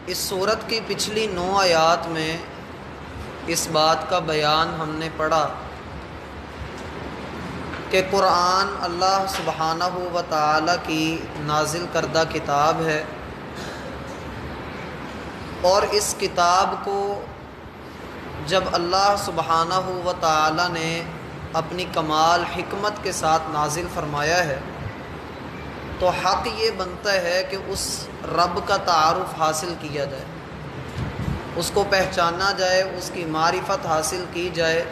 اس صورت کی پچھلی 9 آیات میں اس بات کا بیان ہم نے پڑھا کہ قرآن اللہ سبحانہ و تعالیٰ کی نازل کردہ کتاب ہے، اور اس کتاب کو جب اللہ سبحانہ و تعالیٰ نے اپنی کمال حکمت کے ساتھ نازل فرمایا ہے تو حق یہ بنتا ہے کہ اس رب کا تعارف حاصل کیا جائے، اس کو پہچانا جائے، اس کی معرفت حاصل کی جائے،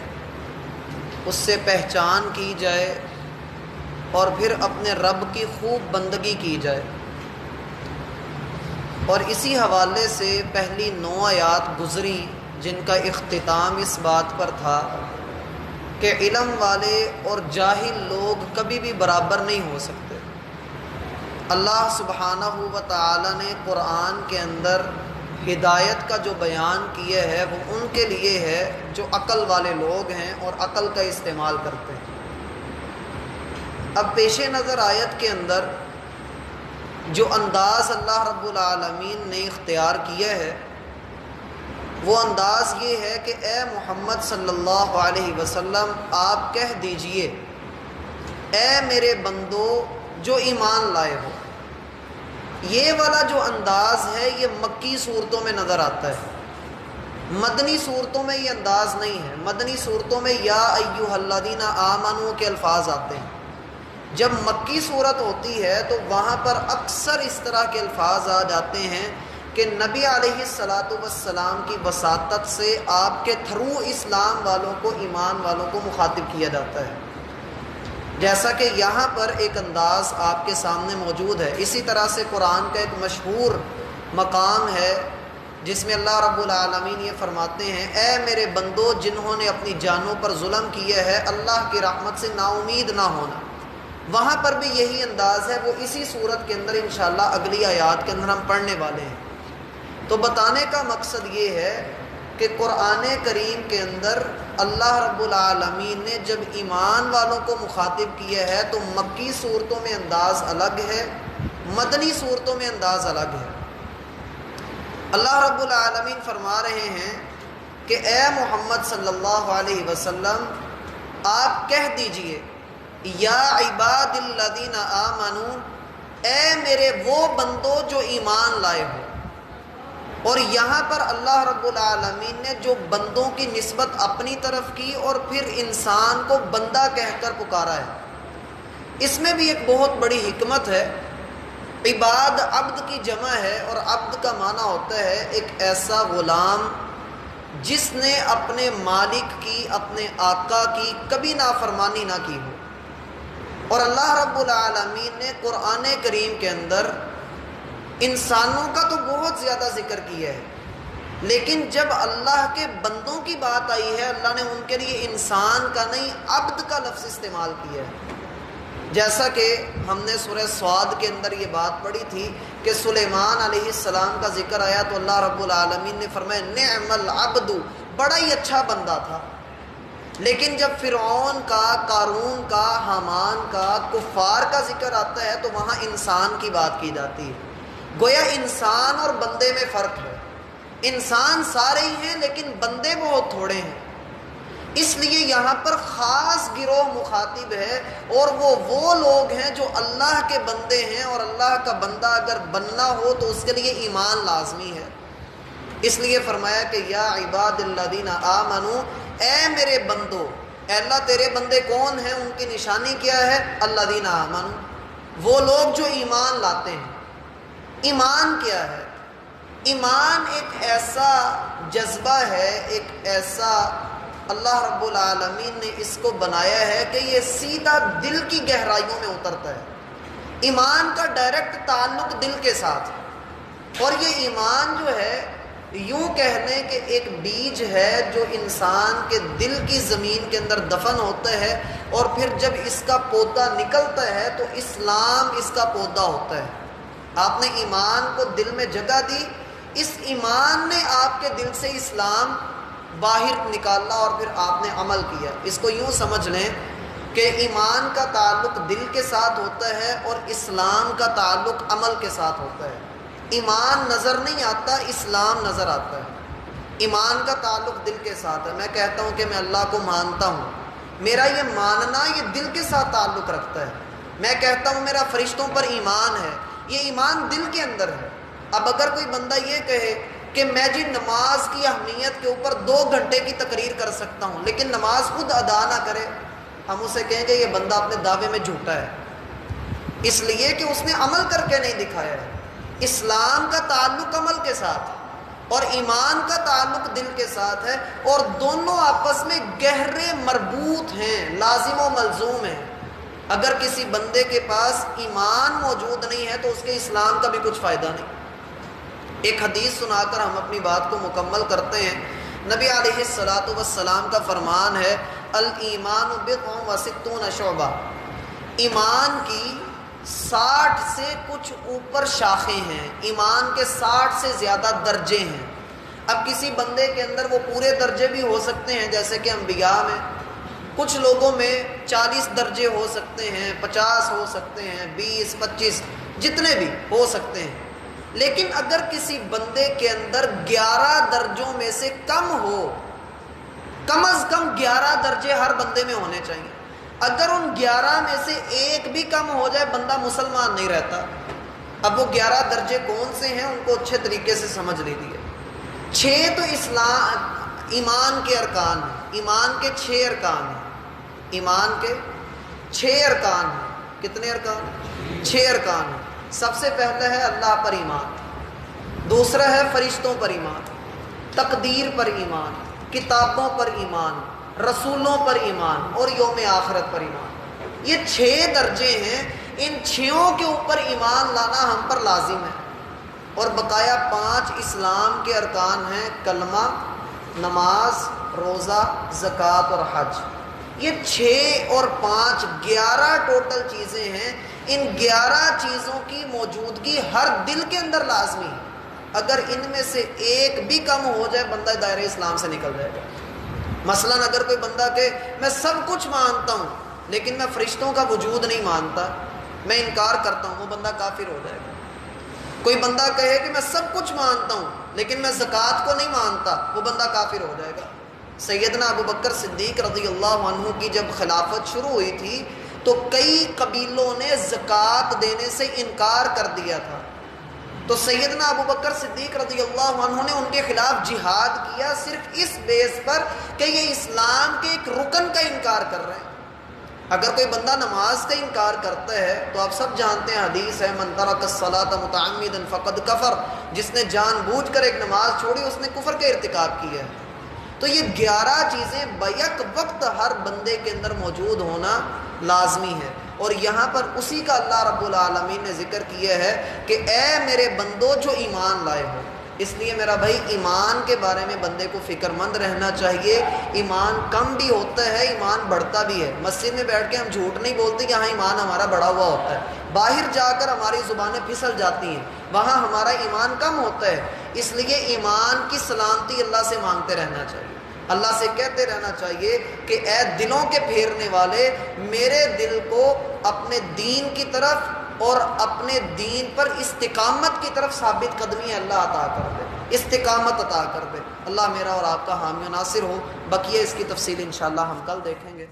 اس سے پہچان کی جائے، اور پھر اپنے رب کی خوب بندگی کی جائے۔ اور اسی حوالے سے پہلی 9 آیات گزری جن کا اختتام اس بات پر تھا کہ علم والے اور جاہل لوگ کبھی بھی برابر نہیں ہو سکتے۔ اللہ سبحانہ و تعالی نے قرآن کے اندر ہدایت کا جو بیان کیا ہے وہ ان کے لیے ہے جو عقل والے لوگ ہیں اور عقل کا استعمال کرتے ہیں۔ اب پیش نظر آیت کے اندر جو انداز اللہ رب العالمین نے اختیار کیا ہے وہ انداز یہ ہے کہ اے محمد صلی اللہ علیہ وسلم آپ کہہ دیجئے اے میرے بندو جو ایمان لائے ہو۔ یہ والا جو انداز ہے یہ مکی صورتوں میں نظر آتا ہے، مدنی صورتوں میں یہ انداز نہیں ہے۔ مدنی صورتوں میں یا ایھا الذین آمنوا کے الفاظ آتے ہیں، جب مکی صورت ہوتی ہے تو وہاں پر اکثر اس طرح کے الفاظ آ جاتے ہیں کہ نبی علیہ الصلاۃ والسلام کی وساطت سے آپ کے تھرو اسلام والوں کو، ایمان والوں کو مخاطب کیا جاتا ہے، جیسا کہ یہاں پر ایک انداز آپ کے سامنے موجود ہے۔ اسی طرح سے قرآن کا ایک مشہور مقام ہے جس میں اللہ رب العالمین یہ فرماتے ہیں اے میرے بندو جنہوں نے اپنی جانوں پر ظلم کیا ہے اللہ کی رحمت سے نا امید نہ ہونا۔ وہاں پر بھی یہی انداز ہے، وہ اسی صورت کے اندر انشاءاللہ اگلی آیات کے اندر ہم پڑھنے والے ہیں۔ تو بتانے کا مقصد یہ ہے کہ قرآن کریم کے اندر اللہ رب العالمین نے جب ایمان والوں کو مخاطب کیا ہے تو مکی صورتوں میں انداز الگ ہے، مدنی صورتوں میں انداز الگ ہے۔ اللہ رب العالمین فرما رہے ہیں کہ اے محمد صلی اللہ علیہ وسلم آپ کہہ دیجئے یا عباد الذین آمنوا اے میرے وہ بندو جو ایمان لائے ہو۔ اور یہاں پر اللہ رب العالمین نے جو بندوں کی نسبت اپنی طرف کی اور پھر انسان کو بندہ کہہ کر پکارا ہے، اس میں بھی ایک بہت بڑی حکمت ہے۔ عباد عبد کی جمع ہے، اور عبد کا معنی ہوتا ہے ایک ایسا غلام جس نے اپنے مالک کی، اپنے آقا کی کبھی نافرمانی نہ کی ہو۔ اور اللہ رب العالمین نے قرآن کریم کے اندر انسانوں کا تو بہت زیادہ ذکر کیا ہے، لیکن جب اللہ کے بندوں کی بات آئی ہے اللہ نے ان کے لیے انسان کا نہیں عبد کا لفظ استعمال کیا ہے۔ جیسا کہ ہم نے سورہ صاد کے اندر یہ بات پڑھی تھی کہ سلیمان علیہ السلام کا ذکر آیا تو اللہ رب العالمین نے فرمایا نعم العبد، بڑا ہی اچھا بندہ تھا۔ لیکن جب فرعون کا، قارون کا، حامان کا، کفار کا ذکر آتا ہے تو وہاں انسان کی بات کی جاتی ہے۔ گویا انسان اور بندے میں فرق ہے، انسان سارے ہی ہیں لیکن بندے بہت تھوڑے ہیں، اس لیے یہاں پر خاص گروہ مخاطب ہے، اور وہ لوگ ہیں جو اللہ کے بندے ہیں، اور اللہ کا بندہ اگر بننا ہو تو اس کے لیے ایمان لازمی ہے۔ اس لیے فرمایا کہ یا عباد الذین آمنوا اے میرے بندو، اے اللہ تیرے بندے کون ہیں، ان کی نشانی کیا ہے؟ الذین آمنوا، وہ لوگ جو ایمان لاتے ہیں۔ ایمان کیا ہے؟ ایمان ایک ایسا جذبہ ہے، ایک ایسا اللہ رب العالمین نے اس کو بنایا ہے کہ یہ سیدھا دل کی گہرائیوں میں اترتا ہے۔ ایمان کا ڈائریکٹ تعلق دل کے ساتھ، اور یہ ایمان جو ہے یوں کہہ لیں کہ ایک بیج ہے جو انسان کے دل کی زمین کے اندر دفن ہوتا ہے، اور پھر جب اس کا پودا نکلتا ہے تو اسلام اس کا پودا ہوتا ہے۔ آپ نے ایمان کو دل میں جگہ دی، اس ایمان نے آپ کے دل سے اسلام باہر نکالا اور پھر آپ نے عمل کیا۔ اس کو یوں سمجھ لیں کہ ایمان کا تعلق دل کے ساتھ ہوتا ہے اور اسلام کا تعلق عمل کے ساتھ ہوتا ہے۔ ایمان نظر نہیں آتا، اسلام نظر آتا ہے۔ ایمان کا تعلق دل کے ساتھ ہے۔ میں کہتا ہوں کہ میں اللہ کو مانتا ہوں، میرا یہ ماننا یہ دل کے ساتھ تعلق رکھتا ہے۔ میں کہتا ہوں میرا فرشتوں پر ایمان ہے، یہ ایمان دل کے اندر ہے۔ اب اگر کوئی بندہ یہ کہے کہ میں جی نماز کی اہمیت کے اوپر 2 گھنٹے کی تقریر کر سکتا ہوں لیکن نماز خود ادا نہ کرے، ہم اسے کہیں گے یہ بندہ اپنے دعوے میں جھوٹا ہے، اس لیے کہ اس نے عمل کر کے نہیں دکھایا ہے۔ اسلام کا تعلق عمل کے ساتھ اور ایمان کا تعلق دل کے ساتھ ہے، اور دونوں آپس میں گہرے مربوط ہیں، لازم و ملزوم ہیں۔ اگر کسی بندے کے پاس ایمان موجود نہیں ہے تو اس کے اسلام کا بھی کچھ فائدہ نہیں۔ ایک حدیث سنا کر ہم اپنی بات کو مکمل کرتے ہیں۔ نبی علیہ الصلاۃ والسلام کا فرمان ہے الایمان بضع و ستون شعبہ، ایمان کی 60 سے کچھ اوپر شاخیں ہیں، ایمان کے 60 سے زیادہ درجے ہیں۔ اب کسی بندے کے اندر وہ پورے درجے بھی ہو سکتے ہیں جیسے کہ انبیاء میں، کچھ لوگوں میں 40 درجے ہو سکتے ہیں، 50 ہو سکتے ہیں، 20 25 جتنے بھی ہو سکتے ہیں۔ لیکن اگر کسی بندے کے اندر 11 درجوں میں سے کم ہو، کم از کم 11 درجے ہر بندے میں ہونے چاہیے، اگر ان 11 میں سے ایک بھی کم ہو جائے بندہ مسلمان نہیں رہتا۔ اب وہ 11 درجے کون سے ہیں ان کو اچھے طریقے سے سمجھ لیجیے۔ 6 تو ایمان کے ارکان ہیں، ایمان کے 6 ارکان ہیں، ایمان کے 6 ارکان ہیں۔ کتنے ارکان؟ 6 ارکان ہیں۔ سب سے پہلے ہے اللہ پر ایمان، دوسرا ہے فرشتوں پر ایمان، تقدیر پر ایمان، کتابوں پر ایمان، رسولوں پر ایمان اور یوم آخرت پر ایمان۔ یہ 6 درجے ہیں، ان 6 کے اوپر ایمان لانا ہم پر لازم ہے۔ اور بقایا 5 اسلام کے ارکان ہیں، کلمہ، نماز، روزہ، زکوٰۃ اور حج۔ یہ 6 اور 5 11 ٹوٹل چیزیں ہیں۔ ان 11 چیزوں کی موجودگی ہر دل کے اندر لازمی ہے، اگر ان میں سے ایک بھی کم ہو جائے بندہ دائرہ اسلام سے نکل جائے گا۔ مثلا اگر کوئی بندہ کہ میں سب کچھ مانتا ہوں لیکن میں فرشتوں کا وجود نہیں مانتا، میں انکار کرتا ہوں، وہ بندہ کافر ہو جائے گا۔ کوئی بندہ کہے کہ میں سب کچھ مانتا ہوں لیکن میں زکوٰۃ کو نہیں مانتا، وہ بندہ کافر ہو جائے گا۔ سیدنا ابو بکر صدیق رضی اللہ عنہ کی جب خلافت شروع ہوئی تھی تو کئی قبیلوں نے زکوٰۃ دینے سے انکار کر دیا تھا، تو سیدنا ابو بکر صدیق رضی اللہ عنہ نے ان کے خلاف جہاد کیا، صرف اس بیس پر کہ یہ اسلام کے ایک رکن کا انکار کر رہے ہیں۔ اگر کوئی بندہ نماز کا انکار کرتا ہے تو آپ سب جانتے ہیں حدیث ہے من ترک الصلاۃ متعمدا فقد کفر، جس نے جان بوجھ کر ایک نماز چھوڑی اس نے کفر کا ارتکاب کیا ہے۔ تو یہ 11 چیزیں بیک وقت ہر بندے کے اندر موجود ہونا لازمی ہے، اور یہاں پر اسی کا اللہ رب العالمین نے ذکر کیا ہے کہ اے میرے بندو جو ایمان لائے ہو۔ اس لیے میرا بھائی ایمان کے بارے میں بندے کو فکر مند رہنا چاہیے۔ ایمان کم بھی ہوتا ہے، ایمان بڑھتا بھی ہے۔ مسجد میں بیٹھ کے ہم جھوٹ نہیں بولتے کہ ہاں ایمان ہمارا بڑھا ہوا ہوتا ہے، باہر جا کر ہماری زبانیں پھسل جاتی ہیں، وہاں ہمارا ایمان کم ہوتا ہے۔ اس لیے ایمان کی سلامتی اللہ سے مانگتے رہنا چاہیے، اللہ سے کہتے رہنا چاہیے کہ اے دلوں کے پھیرنے والے، میرے دل کو اپنے دین کی طرف اور اپنے دین پر استقامت کی طرف ثابت قدمی اللہ عطا کر دے، استقامت عطا کر دے۔ اللہ میرا اور آپ کا حامی و ناصر ہو۔ بقیہ اس کی تفصیل انشاءاللہ ہم کل دیکھیں گے۔